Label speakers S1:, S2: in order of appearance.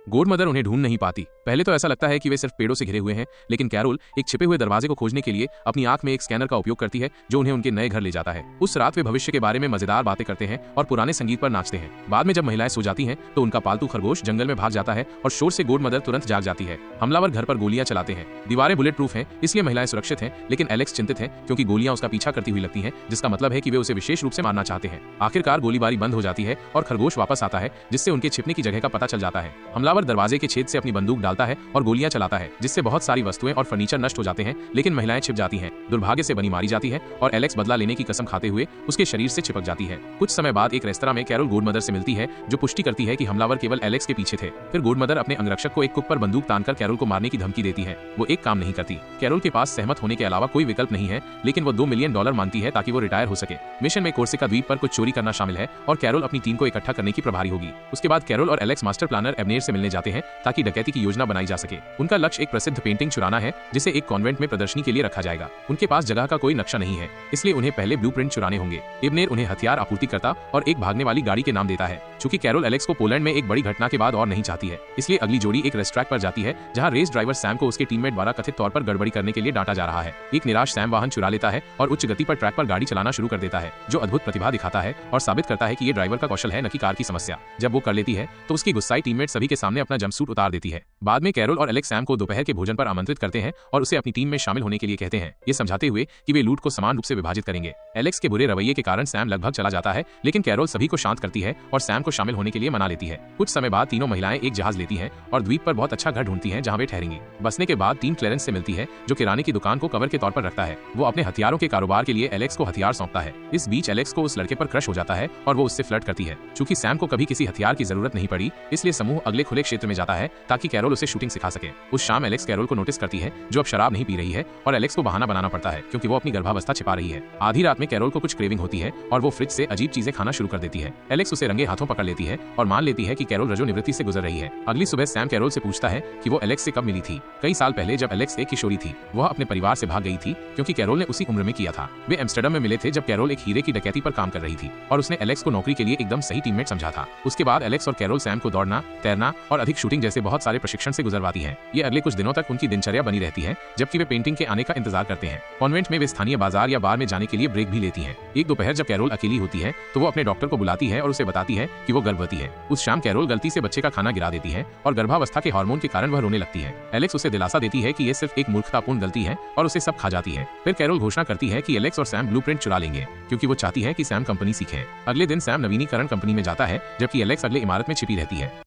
S1: गोड मदर उन्हें ढूंढ नहीं पाती। पहले तो ऐसा लगता है कि वे सिर्फ पेड़ों से घिरे हुए हैं, लेकिन कैरोल एक छिपे हुए दरवाजे को खोजने के लिए अपनी आंख में एक स्कैनर का उपयोग करती है जो उन्हें उनके नए घर ले जाता है। उस रात वे भविष्य के बारे में मजेदार बातें करते हैं और पुराने संगीत पर नाचते हैं। बाद में जब महिलाएं सो जाती हैं तो उनका पालतू खरगोश जंगल में भाग जाता है और शोर से गोड मदर तुरंत जाग जाती है। हमलावर घर पर गोलियां चलाते हैं। दीवारें बुलेट प्रूफ हैं, इसलिए महिलाएं सुरक्षित हैं, लेकिन एलेक्स चिंतित है क्योंकि गोलियां उसका पीछा करती हुई लगती हैं, जिसका मतलब है कि वे उसे विशेष रूप से मारना चाहते हैं। आखिरकार गोलीबारी बंद हो जाती है और खरगोश वापस आता है, जिससे उनके छिपने की जगह का पता चल जाता है। हमलावर दरवाजे के छेद से अपनी बंदूक डालता है और गोलियां चलाता है, जिससे बहुत सारी वस्तुएं और फर्नीचर नष्ट हो जाते हैं, लेकिन महिलाएं छिप जाती हैं। दुर्भाग्य से बनी मारी जाती है और एलेक्स बदला लेने की कसम खाते हुए उसके शरीर से चिपक जाती है। कुछ समय बाद एक रेस्तरां में कैरोल गोड मदर से मिलती है, जो पुष्टि करती है कि हमलावर केवल एलेक्स के पीछे थे। फिर गोड मदर अपने अंगरक्षक को एक कुक पर बंदूक तानकर कैरोल को मारने की धमकी देती है। वो एक काम नहीं करती। कैरोल के पास सहमत होने के अलावा कोई विकल्प नहीं है, लेकिन वो $2 मिलियन मांगती है ताकि वो रिटायर हो सके। मिशन में कोर्सिका द्वीप पर कुछ चोरी करना शामिल है और कैरोल अपनी टीम को इकट्ठा करने की प्रभारी होगी। उसके बाद कैरोल और एलेक्स मास्टर प्लानर एबनेर से मिलने जाते हैं ताकि डकैती की योजना बनाई जा सके। उनका लक्ष्य एक प्रसिद्ध पेंटिंग चुराना है, जिसे एक कॉन्वेंट में प्रदर्शनी के लिए रखा जाएगा। उनके पास जगह का कोई नक्शा नहीं है, इसलिए उन्हें पहले ब्लूप्रिंट चुराने होंगे। एबनेर उन्हें हथियार आपूर्तिकर्ता और एक भागने वाली गाड़ी के नाम देता है। चूंकि कैरोल एलेक्स को पोलैंड में एक बड़ी घटना के बाद और नहीं चाहती है, इसलिए अगली जोड़ी एक रेस ट्रैक पर जाती है, जहां रेस ड्राइवर सैम को उसके टीममेट द्वारा कथित तौर पर गड़बड़ी करने के लिए डांटा जा रहा है। एक निराश सैम वाहन चुरा लेता है और उच्च गति पर ट्रैक पर गाड़ी चलाना शुरू कर देता है, जो अद्भुत प्रतिभा दिखाता है और साबित करता है कि ये ड्राइवर का कौशल है, न कि कार की समस्या। जब वो कर लेती है तो उसकी गुस्साई टीममेट सभी के सामने अपना जंपसूट उतार देती है। बाद में कैरोल और एलेक्स सैम को दोपहर के भोजन पर आमंत्रित करते हैं और उसे अपनी टीम में शामिल होने के लिए कहते हैं, ये समझाते हुए कि वे लूट को समान रूप से विभाजित करेंगे। एलेक्स के बुरे रवैये के कारण सैम लगभग चला जाता है, लेकिन कैरोल सभी को शांत करती है और सैम को शामिल होने के लिए मना लेती है। कुछ समय बाद तीनों महिलाएं एक जहाज लेती हैं और द्वीप पर बहुत अच्छा घर ढूंढती हैं जहां वे ठहरेंगी। बसने के बाद टीम क्लेरेंस से मिलती है, जो किराने की दुकान को कवर के तौर पर रखता है। वो अपने हथियारों के कारोबार के लिए एलेक्स को हथियार सौंपता है। इस बीच एलेक्स को उस लड़के पर क्रश हो जाता है और वो उससे फ्लर्ट करती है। चूंकि सैम को कभी किसी हथियार की जरूरत नहीं पड़ी, इसलिए समूह अगले खुले क्षेत्र में जाता है ताकि कैरोल उसे शूटिंग सिखा सके। उस शाम एलेक्स कैरोल को नोटिस करती है, जो अब शराब नहीं पी रही है, और एलेक्स को बहाना बनाना पड़ता है क्योंकि वो अपनी गर्भावस्था छिपा रही है। आधी रात में कैरोल को कुछ क्रेविंग होती है और वो फ्रिज से अजीब चीजें खाना शुरू कर देती है। एलेक्स उसे रंगे हाथों पकड़ लेती है और मान लेती है कि कैरोल रजोनिवृत्ति से गुजर रही है। अगली सुबह सैम कैरोल से पूछता है कि वो एलेक्स से कब मिली थी। कई साल पहले जब एलेक्स एक किशोरी थी, वह अपने परिवार से भाग गई थी क्योंकि कैरोल ने उसी उम्र में किया था। वे एम्स्टर्डम में मिले थे जब कैरोल एक हीरे की डकैती पर काम कर रही थी और उसने एलेक्स को नौकरी के लिए एकदम सही टीममेट समझा था। उसके बाद एलेक्स और कैरोल सैम को दौड़ना, तैरना और अधिक शूटिंग जैसे बहुत सारे प्रशिक्षण से गुजरवाती हैं। ये अगले कुछ दिनों तक उनकी दिनचर्या बनी रहती है, जबकि वे पेंटिंग के आने का इंतजार करते हैं। कॉन्वेंट में वे स्थानीय बाजार या बार में जाने के लिए ब्रेक भी लेती हैं। एक दोपहर जब कैरोल अकेली होती है तो वो अपने डॉक्टर को बुलाती है और उसे बताती है कि वो गर्भवती है। उस शाम कैरोल गलती से बच्चे का खाना गिरा देती है और गर्भावस्था के हार्मोन के कारण वह रोने लगती है। एलेक्स उसे दिलासा देती है कि ये सिर्फ एक मूर्खतापूर्ण गलती है और उसे सब खा जाती है। फिर कैरोल घोषणा करती है कि एलेक्स और सैम ब्लूप्रिंट चुरा लेंगे क्योंकि वो चाहती है कि सैम कंपनी सीखे। अगले दिन सैम नवीनीकरण कंपनी में जाता है, जबकि एलेक्स अगले इमारत में छिपी रहती है।